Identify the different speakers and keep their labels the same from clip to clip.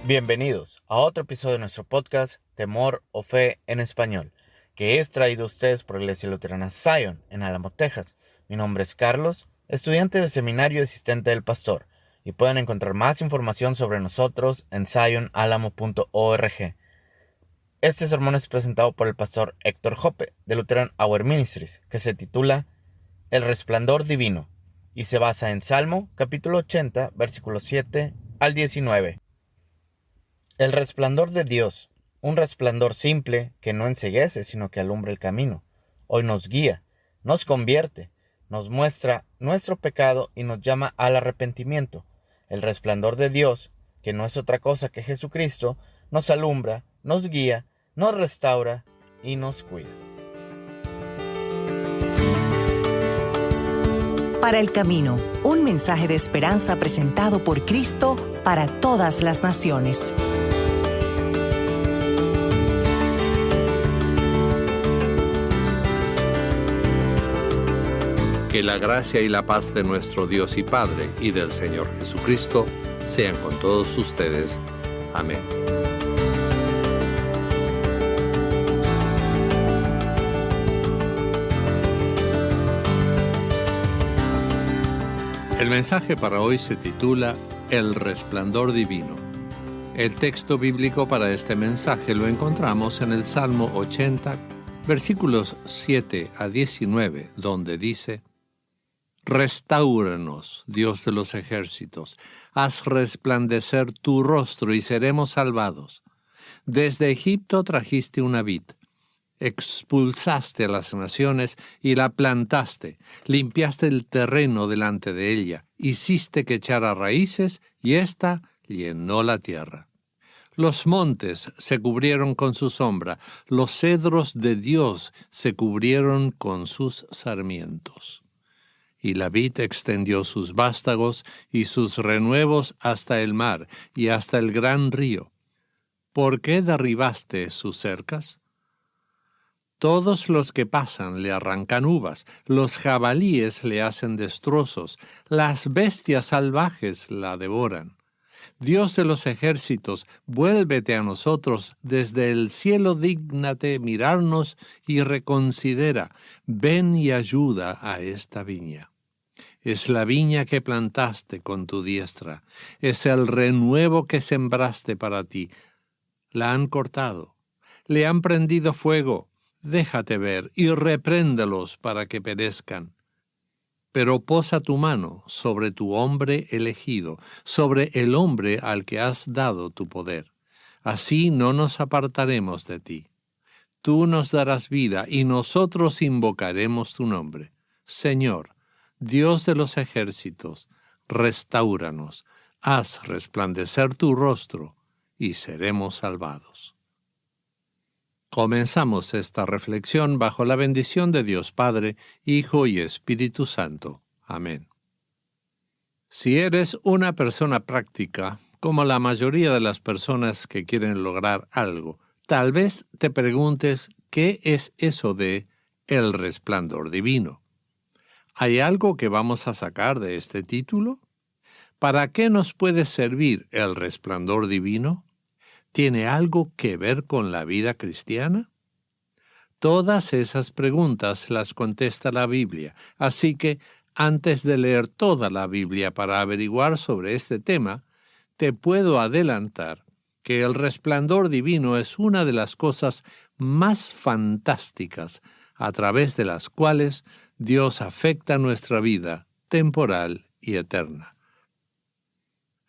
Speaker 1: Bienvenidos a otro episodio de nuestro podcast Temor o Fe en Español, que es traído a ustedes por la Iglesia Luterana Zion en Álamo, Texas. Mi nombre es Carlos, estudiante del seminario y asistente del pastor, y pueden encontrar más información sobre nosotros en zionalamo.org. Este sermón es presentado por el pastor Héctor Jope de Lutheran Hour Ministries, que se titula El Resplandor Divino, y se basa en Salmo capítulo 80, versículos 7 al 19. El resplandor de Dios, un resplandor simple que no enceguece, sino que alumbra el camino. Hoy nos guía, nos convierte, nos muestra nuestro pecado y nos llama al arrepentimiento. El resplandor de Dios, que no es otra cosa que Jesucristo, nos alumbra, nos guía, nos restaura y nos cuida.
Speaker 2: Para el camino, un mensaje de esperanza presentado por Cristo para todas las naciones.
Speaker 3: Que la gracia y la paz de nuestro Dios y Padre y del Señor Jesucristo sean con todos ustedes. Amén. El mensaje para hoy se titula El Resplandor Divino. El texto bíblico para este mensaje lo encontramos en el Salmo 80, versículos 7 a 19, donde dice: Restáuranos, Dios de los ejércitos, haz resplandecer tu rostro y seremos salvados. Desde Egipto trajiste una vid, expulsaste a las naciones y la plantaste, limpiaste el terreno delante de ella, hiciste que echara raíces y ésta llenó la tierra. Los montes se cubrieron con su sombra, los cedros de Dios se cubrieron con sus sarmientos. Y la vid extendió sus vástagos y sus renuevos hasta el mar y hasta el gran río. ¿Por qué derribaste sus cercas? Todos los que pasan le arrancan uvas, los jabalíes le hacen destrozos, las bestias salvajes la devoran. Dios de los ejércitos, vuélvete a nosotros, desde el cielo dígnate mirarnos y reconsidera, ven y ayuda a esta viña. Es la viña que plantaste con tu diestra, es el renuevo que sembraste para ti. La han cortado, le han prendido fuego, déjate ver y repréndelos para que perezcan. Pero posa tu mano sobre tu hombre elegido, sobre el hombre al que has dado tu poder. Así no nos apartaremos de ti. Tú nos darás vida y nosotros invocaremos tu nombre. Señor, Dios de los ejércitos, restáuranos, haz resplandecer tu rostro y seremos salvados. Comenzamos esta reflexión bajo la bendición de Dios Padre, Hijo y Espíritu Santo. Amén. Si eres una persona práctica, como la mayoría de las personas que quieren lograr algo, tal vez te preguntes qué es eso de el resplandor divino. ¿Hay algo que vamos a sacar de este título? ¿Para qué nos puede servir el resplandor divino? ¿Tiene algo que ver con la vida cristiana? Todas esas preguntas las contesta la Biblia, así que antes de leer toda la Biblia para averiguar sobre este tema, te puedo adelantar que el resplandor divino es una de las cosas más fantásticas a través de las cuales Dios afecta nuestra vida temporal y eterna.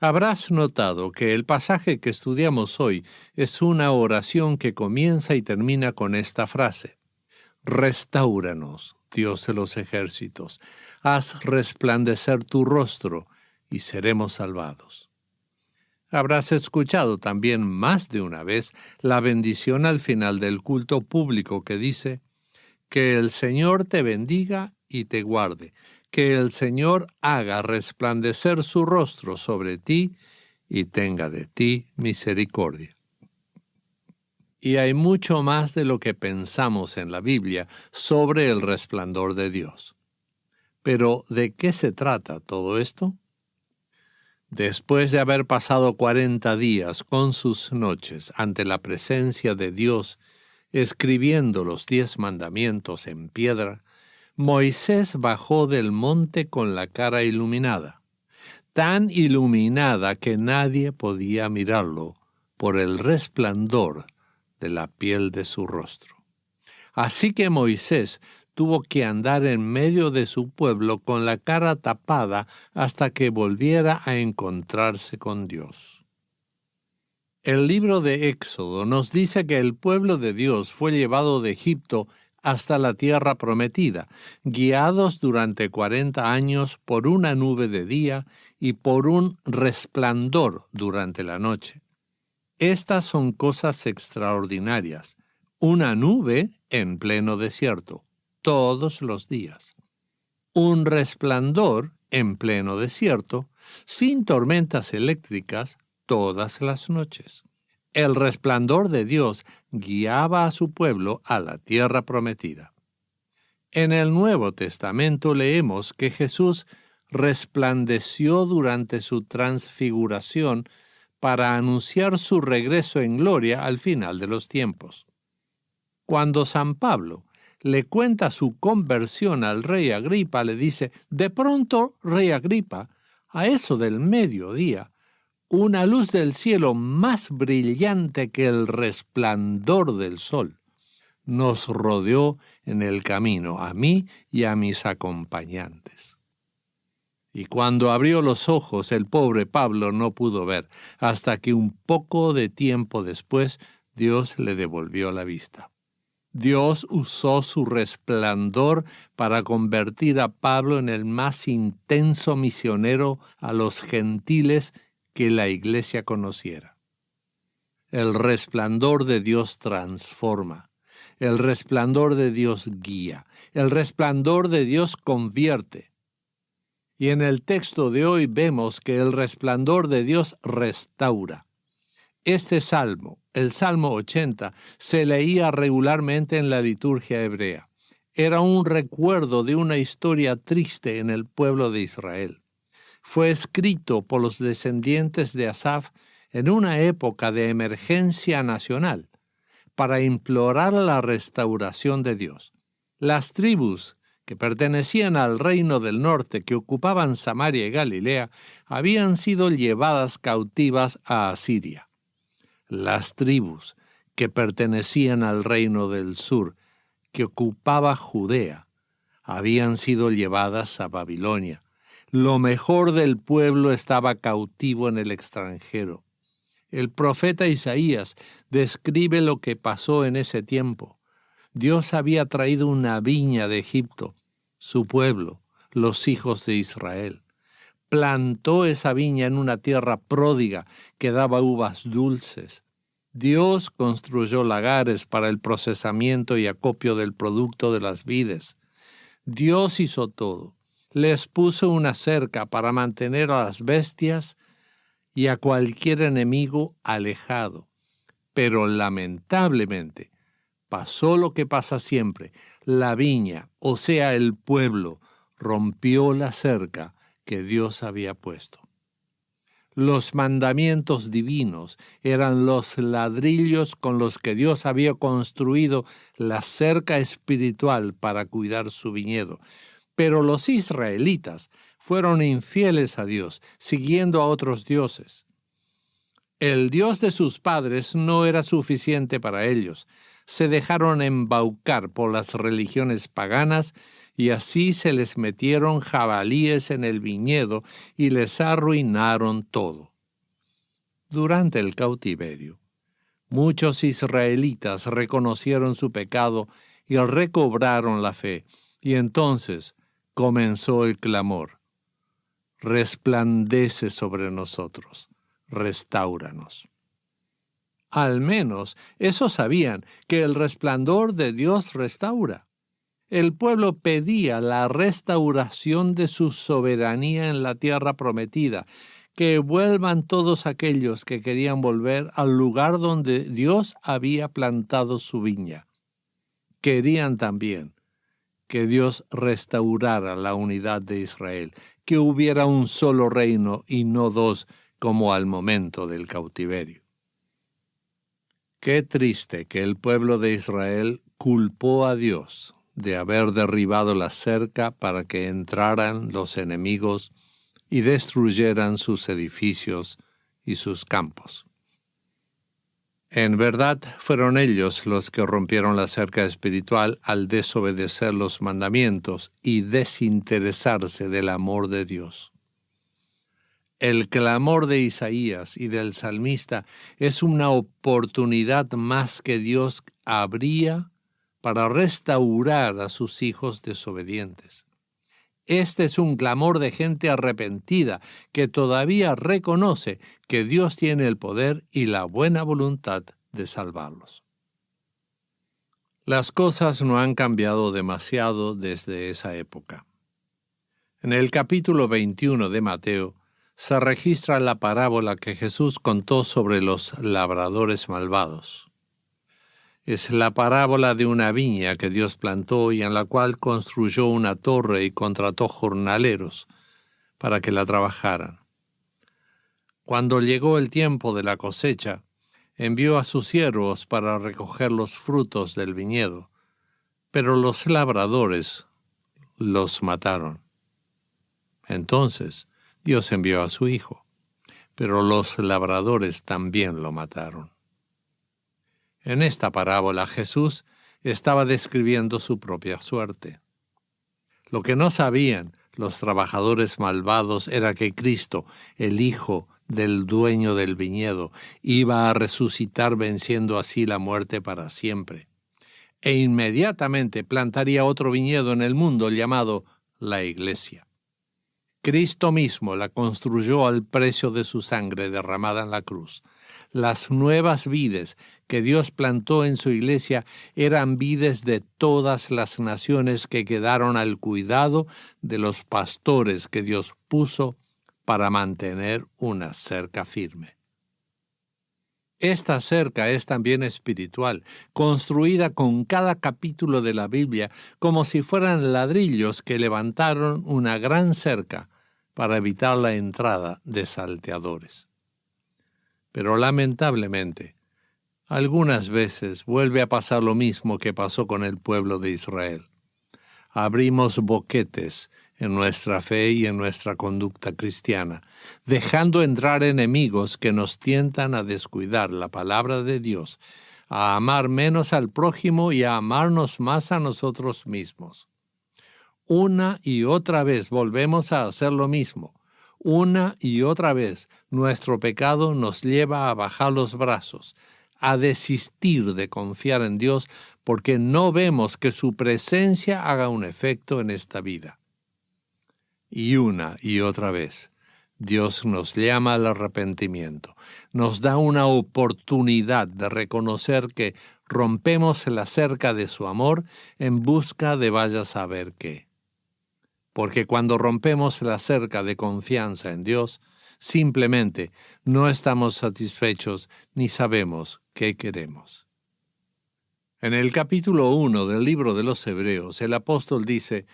Speaker 3: Habrás notado que el pasaje que estudiamos hoy es una oración que comienza y termina con esta frase: Restáuranos, Dios de los ejércitos, haz resplandecer tu rostro y seremos salvados. Habrás escuchado también más de una vez la bendición al final del culto público que dice: Que el Señor te bendiga y te guarde. Que el Señor haga resplandecer su rostro sobre ti y tenga de ti misericordia. Y hay mucho más de lo que pensamos en la Biblia sobre el resplandor de Dios. Pero, ¿de qué se trata todo esto? Después de haber pasado 40 días con sus noches ante la presencia de Dios, escribiendo los 10 mandamientos en piedra, Moisés bajó del monte con la cara iluminada, tan iluminada que nadie podía mirarlo por el resplandor de la piel de su rostro. Así que Moisés tuvo que andar en medio de su pueblo con la cara tapada hasta que volviera a encontrarse con Dios. El libro de Éxodo nos dice que el pueblo de Dios fue llevado de Egipto hasta la tierra prometida, guiados durante 40 años por una nube de día y por un resplandor durante la noche. Estas son cosas extraordinarias. Una nube en pleno desierto, todos los días. Un resplandor en pleno desierto, sin tormentas eléctricas, todas las noches. El resplandor de Dios guiaba a su pueblo a la tierra prometida. En el Nuevo Testamento leemos que Jesús resplandeció durante su transfiguración para anunciar su regreso en gloria al final de los tiempos. Cuando San Pablo le cuenta su conversión al rey Agripa, le dice: de pronto, rey Agripa, a eso del mediodía, una luz del cielo más brillante que el resplandor del sol nos rodeó en el camino, a mí y a mis acompañantes. Y cuando abrió los ojos, el pobre Pablo no pudo ver, hasta que un poco de tiempo después Dios le devolvió la vista. Dios usó su resplandor para convertir a Pablo en el más intenso misionero a los gentiles que la iglesia conociera. El resplandor de Dios transforma, el resplandor de Dios guía, el resplandor de Dios convierte. Y en el texto de hoy vemos que el resplandor de Dios restaura. Este salmo, el Salmo 80, se leía regularmente en la liturgia hebrea. Era un recuerdo de una historia triste en el pueblo de Israel. Fue escrito por los descendientes de Asaf en una época de emergencia nacional, para implorar la restauración de Dios. Las tribus que pertenecían al reino del norte, que ocupaban Samaria y Galilea, habían sido llevadas cautivas a Asiria. Las tribus que pertenecían al reino del sur, que ocupaba Judea, habían sido llevadas a Babilonia. Lo mejor del pueblo estaba cautivo en el extranjero. El profeta Isaías describe lo que pasó en ese tiempo. Dios había traído una viña de Egipto, su pueblo, los hijos de Israel. Plantó esa viña en una tierra pródiga que daba uvas dulces. Dios construyó lagares para el procesamiento y acopio del producto de las vides. Dios hizo todo. Les puso una cerca para mantener a las bestias y a cualquier enemigo alejado. Pero lamentablemente pasó lo que pasa siempre. La viña, o sea, el pueblo, rompió la cerca que Dios había puesto. Los mandamientos divinos eran los ladrillos con los que Dios había construido la cerca espiritual para cuidar su viñedo. Pero los israelitas fueron infieles a Dios, siguiendo a otros dioses. El Dios de sus padres no era suficiente para ellos. Se dejaron embaucar por las religiones paganas y así se les metieron jabalíes en el viñedo y les arruinaron todo. Durante el cautiverio, muchos israelitas reconocieron su pecado y recobraron la fe, y entonces comenzó el clamor: resplandece sobre nosotros, restáuranos. Al menos esos sabían que el resplandor de Dios restaura. El pueblo pedía la restauración de su soberanía en la tierra prometida, que vuelvan todos aquellos que querían volver al lugar donde Dios había plantado su viña. Querían también que Dios restaurara la unidad de Israel, que hubiera un solo reino y no dos como al momento del cautiverio. Qué triste que el pueblo de Israel culpó a Dios de haber derribado la cerca para que entraran los enemigos y destruyeran sus edificios y sus campos. En verdad, fueron ellos los que rompieron la cerca espiritual al desobedecer los mandamientos y desinteresarse del amor de Dios. El clamor de Isaías y del salmista es una oportunidad más que Dios abría para restaurar a sus hijos desobedientes. Este es un clamor de gente arrepentida que todavía reconoce que Dios tiene el poder y la buena voluntad de salvarlos. Las cosas no han cambiado demasiado desde esa época. En el capítulo 21 de Mateo se registra la parábola que Jesús contó sobre los labradores malvados. Es la parábola de una viña que Dios plantó y en la cual construyó una torre y contrató jornaleros para que la trabajaran. Cuando llegó el tiempo de la cosecha, envió a sus siervos para recoger los frutos del viñedo, pero los labradores los mataron. Entonces Dios envió a su hijo, pero los labradores también lo mataron. En esta parábola Jesús estaba describiendo su propia suerte. Lo que no sabían los trabajadores malvados era que Cristo, el Hijo del dueño del viñedo, iba a resucitar venciendo así la muerte para siempre. E inmediatamente plantaría otro viñedo en el mundo llamado la Iglesia. Cristo mismo la construyó al precio de su sangre derramada en la cruz. Las nuevas vides que Dios plantó en su iglesia eran vides de todas las naciones que quedaron al cuidado de los pastores que Dios puso para mantener una cerca firme. Esta cerca es también espiritual, construida con cada capítulo de la Biblia como si fueran ladrillos que levantaron una gran cerca para evitar la entrada de salteadores. Pero lamentablemente, algunas veces vuelve a pasar lo mismo que pasó con el pueblo de Israel. Abrimos boquetes en nuestra fe y en nuestra conducta cristiana, dejando entrar enemigos que nos tientan a descuidar la palabra de Dios, a amar menos al prójimo y a amarnos más a nosotros mismos. Una y otra vez volvemos a hacer lo mismo. Una y otra vez nuestro pecado nos lleva a bajar los brazos, a desistir de confiar en Dios porque no vemos que su presencia haga un efecto en esta vida. Y una y otra vez, Dios nos llama al arrepentimiento, nos da una oportunidad de reconocer que rompemos la cerca de su amor en busca de vaya a saber qué. Porque cuando rompemos la cerca de confianza en Dios, simplemente no estamos satisfechos ni sabemos qué queremos. En el capítulo 1 del libro de los Hebreos, el apóstol dice: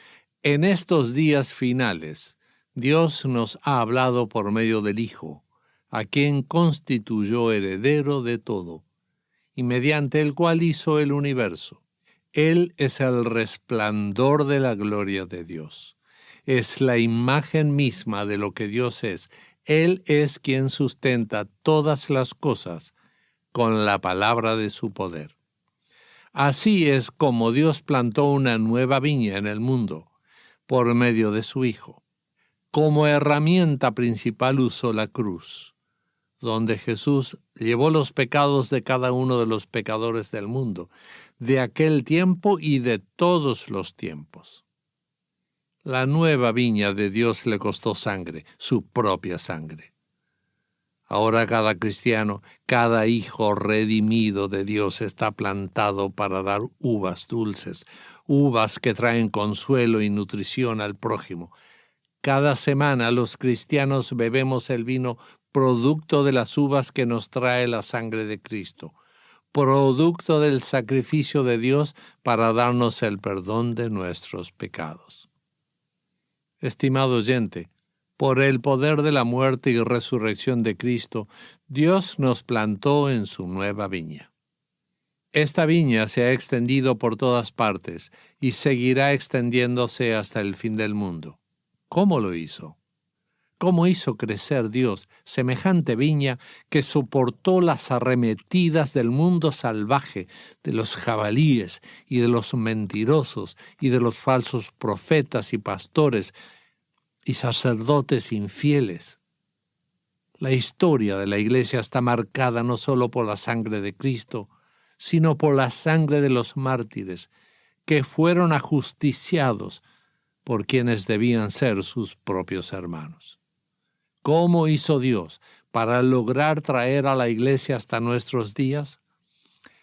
Speaker 3: en estos días finales, Dios nos ha hablado por medio del Hijo, a quien constituyó heredero de todo, y mediante el cual hizo el universo. Él es el resplandor de la gloria de Dios. Es la imagen misma de lo que Dios es. Él es quien sustenta todas las cosas con la palabra de su poder. Así es como Dios plantó una nueva viña en el mundo, por medio de su Hijo. Como herramienta principal usó la cruz, donde Jesús llevó los pecados de cada uno de los pecadores del mundo, de aquel tiempo y de todos los tiempos. La nueva viña de Dios le costó sangre, su propia sangre. Ahora cada cristiano, cada hijo redimido de Dios está plantado para dar uvas dulces, uvas que traen consuelo y nutrición al prójimo. Cada semana los cristianos bebemos el vino producto de las uvas que nos trae la sangre de Cristo, producto del sacrificio de Dios para darnos el perdón de nuestros pecados. Estimado oyente, Por el poder de la muerte y resurrección de Cristo, Dios nos plantó en su nueva viña. Esta viña se ha extendido por todas partes y seguirá extendiéndose hasta el fin del mundo. ¿Cómo lo hizo? ¿Cómo hizo crecer Dios semejante viña que soportó las arremetidas del mundo salvaje, de los jabalíes y de los mentirosos y de los falsos profetas y pastores y sacerdotes infieles? La historia de la Iglesia está marcada no solo por la sangre de Cristo, sino por la sangre de los mártires, que fueron ajusticiados por quienes debían ser sus propios hermanos. ¿Cómo hizo Dios para lograr traer a la Iglesia hasta nuestros días?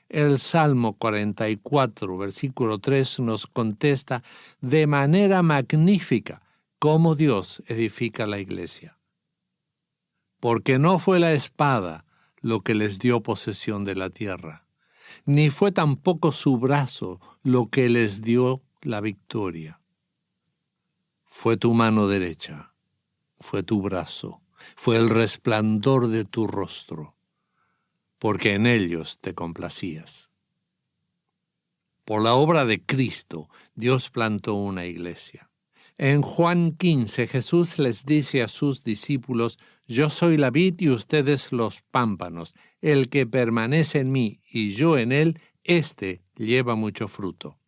Speaker 3: El Salmo 44, versículo 3, nos contesta de manera magnífica cómo Dios edifica la Iglesia. Porque no fue la espada lo que les dio posesión de la tierra, ni fue tampoco su brazo lo que les dio la victoria. Fue tu mano derecha, fue tu brazo, fue el resplandor de tu rostro, porque en ellos te complacías. Por la obra de Cristo, Dios plantó una iglesia. En Juan 15, Jesús les dice a sus discípulos: yo soy la vid y ustedes los pámpanos. El que permanece en mí y yo en él, éste lleva mucho fruto.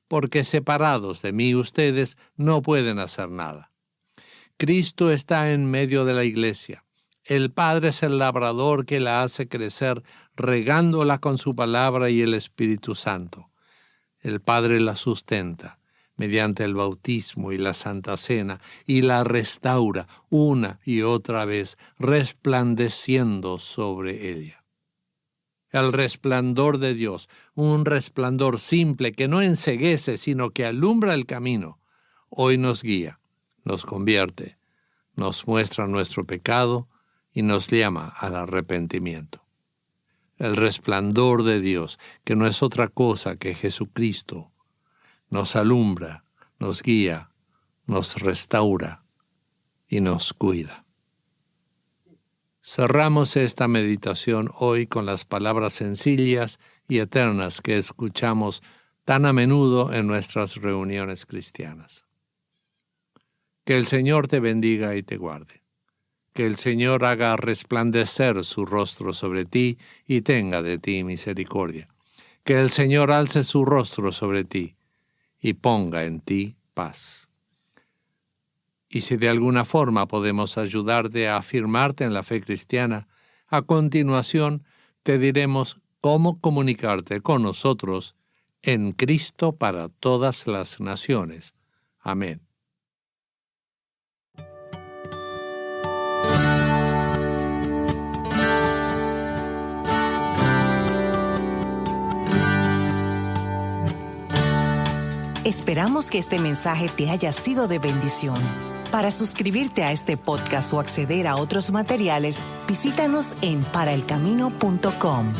Speaker 3: Porque separados de mí ustedes no pueden hacer nada. Cristo está en medio de la iglesia. El Padre es el labrador que la hace crecer, regándola con su palabra y el Espíritu Santo. El Padre la sustenta mediante el bautismo y la Santa Cena, y la restaura una y otra vez, resplandeciendo sobre ella. El resplandor de Dios, un resplandor simple que no enceguece, sino que alumbra el camino, hoy nos guía, nos convierte, nos muestra nuestro pecado y nos llama al arrepentimiento. El resplandor de Dios, que no es otra cosa que Jesucristo, nos alumbra, nos guía, nos restaura y nos cuida. Cerramos esta meditación hoy con las palabras sencillas y eternas que escuchamos tan a menudo en nuestras reuniones cristianas. Que el Señor te bendiga y te guarde. Que el Señor haga resplandecer su rostro sobre ti y tenga de ti misericordia. Que el Señor alce su rostro sobre ti y ponga en ti paz. Y si de alguna forma podemos ayudarte a afirmarte en la fe cristiana, a continuación te diremos cómo comunicarte con nosotros en Cristo para todas las naciones. Amén.
Speaker 2: Esperamos que este mensaje te haya sido de bendición. Para suscribirte a este podcast o acceder a otros materiales, visítanos en paraelcamino.com.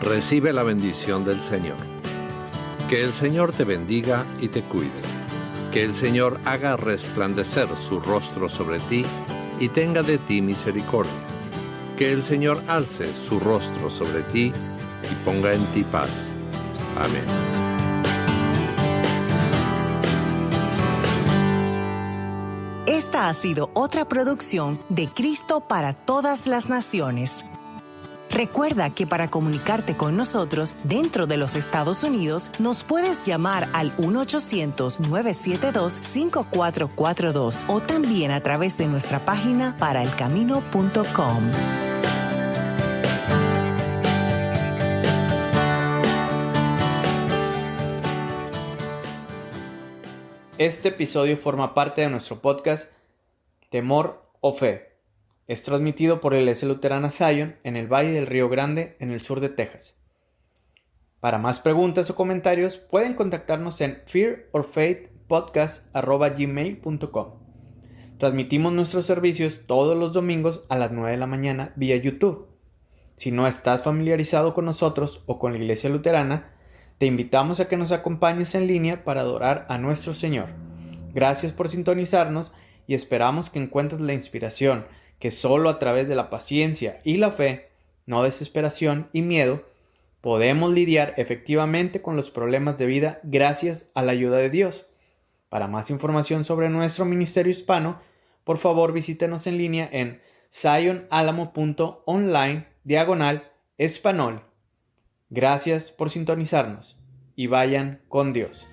Speaker 3: Recibe la bendición del Señor. Que el Señor te bendiga y te cuide. Que el Señor haga resplandecer su rostro sobre ti y tenga de ti misericordia. Que el Señor alce su rostro sobre ti y ponga en ti paz. Amén.
Speaker 2: Esta ha sido otra producción de Cristo para todas las naciones. Recuerda que para comunicarte con nosotros dentro de los Estados Unidos, nos puedes llamar al 1-800-972-5442 o también a través de nuestra página paraelcamino.com.
Speaker 1: Este episodio forma parte de nuestro podcast Temor o Fe. Es transmitido por la Iglesia Luterana Zion en el Valle del Río Grande, en el sur de Texas. Para más preguntas o comentarios, pueden contactarnos en fearorfaithpodcast@gmail.com. Transmitimos nuestros servicios todos los domingos a las 9 de la mañana vía YouTube. Si no estás familiarizado con nosotros o con la Iglesia Luterana, Te invitamos a que nos acompañes en línea para adorar a nuestro Señor. Gracias por sintonizarnos y esperamos que encuentres la inspiración que solo a través de la paciencia y la fe, no desesperación y miedo, podemos lidiar efectivamente con los problemas de vida gracias a la ayuda de Dios. Para más información sobre nuestro ministerio hispano, por favor visítenos en línea en zionalamo.online/español. Gracias por sintonizarnos y vayan con Dios.